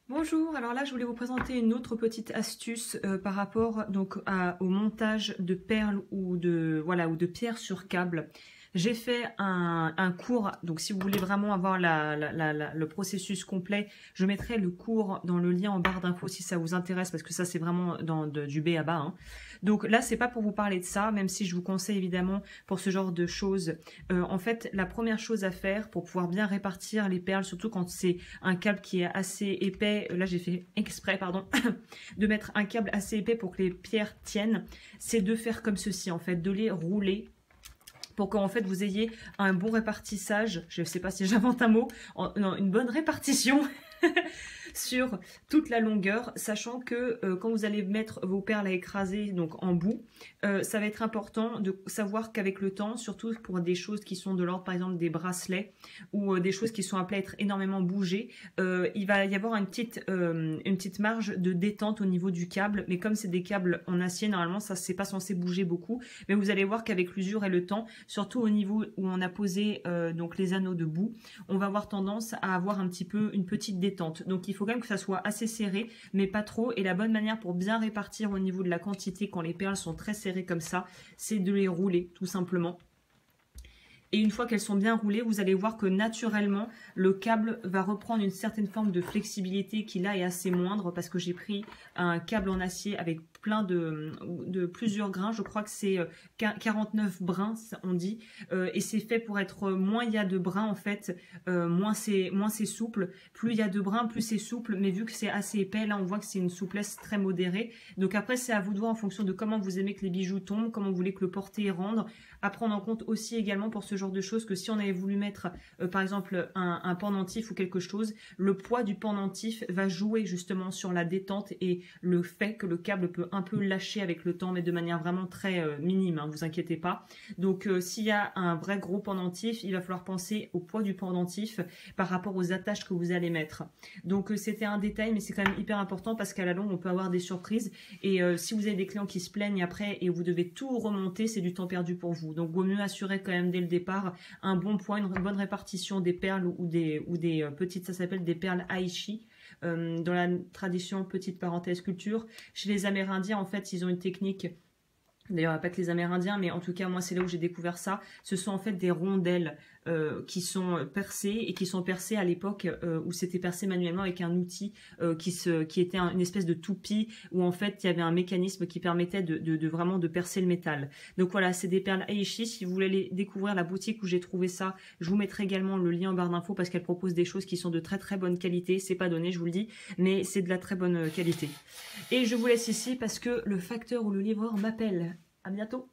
Bonjour, alors là je voulais vous présenter une autre petite astuce par rapport donc au montage de perles ou de pierres sur câble. J'ai fait un cours, donc si vous voulez vraiment avoir le processus complet, je mettrai le cours dans le lien en barre d'infos si ça vous intéresse, parce que ça c'est vraiment du B à bas, hein. Donc là c'est pas pour vous parler de ça, même si je vous conseille évidemment pour ce genre de choses. En fait, la première chose à faire pour pouvoir bien répartir les perles, surtout quand c'est un câble qui est assez épais, là j'ai fait exprès, pardon, de mettre un câble assez épais pour que les pierres tiennent, c'est de faire comme ceci en fait, de les rouler pour qu'en fait vous ayez un bon répartissage, je ne sais pas si j'invente un mot, non, une bonne répartition sur toute la longueur, sachant que quand vous allez mettre vos perles à écraser donc en bout, ça va être important de savoir qu'avec le temps, surtout pour des choses qui sont de l'ordre par exemple des bracelets ou des choses qui sont appelées à être énormément bougées, il va y avoir une petite marge de détente au niveau du câble, mais comme c'est des câbles en acier, normalement ça c'est pas censé bouger beaucoup, mais vous allez voir qu'avec l'usure et le temps, surtout au niveau où on a posé donc les anneaux de bout, on va avoir tendance à avoir un petit peu une petite détente. Donc il faut quand même que ça soit assez serré, mais pas trop. Et la bonne manière pour bien répartir au niveau de la quantité quand les perles sont très serrées comme ça, c'est de les rouler tout simplement. Et une fois qu'elles sont bien roulées, vous allez voir que naturellement, le câble va reprendre une certaine forme de flexibilité qui là est assez moindre parce que j'ai pris un câble en acier avec plein de plusieurs grains. Je crois que c'est 49 brins, on dit. Et c'est fait pour être, moins il y a de brins en fait, moins c'est souple. Plus il y a de brins, plus c'est souple. Mais vu que c'est assez épais, là on voit que c'est une souplesse très modérée. Donc après, c'est à vous de voir en fonction de comment vous aimez que les bijoux tombent, comment vous voulez que le porté rende. À prendre en compte aussi également pour ce genre de choses que si on avait voulu mettre par exemple un pendentif ou quelque chose, le poids du pendentif va jouer justement sur la détente et le fait que le câble peut un peu lâcher avec le temps, mais de manière vraiment très minime, hein, vous inquiétez pas. Donc s'il y a un vrai gros pendentif, il va falloir penser au poids du pendentif par rapport aux attaches que vous allez mettre. Donc c'était un détail, mais c'est quand même hyper important parce qu'à la longue on peut avoir des surprises et si vous avez des clients qui se plaignent après et vous devez tout remonter, c'est du temps perdu pour vous. Donc vaut mieux assurer quand même dès le départ un bon poids, une bonne répartition des perles ou des petites, ça s'appelle des perles aichi. Dans la tradition, petite parenthèse culture, chez les Amérindiens en fait ils ont une technique. D'ailleurs, pas que les Amérindiens, mais en tout cas, moi, c'est là où j'ai découvert ça. Ce sont en fait des rondelles qui sont percées et qui sont percées à l'époque où c'était percé manuellement avec un outil qui était une espèce de toupie où en fait, il y avait un mécanisme qui permettait de vraiment de percer le métal. Donc voilà, c'est des perles Aichi. Si vous voulez aller découvrir la boutique où j'ai trouvé ça, je vous mettrai également le lien en barre d'infos parce qu'elle propose des choses qui sont de très très bonne qualité. C'est pas donné, je vous le dis, mais c'est de la très bonne qualité. Et je vous laisse ici parce que le facteur ou le livreur m'appelle. À bientôt.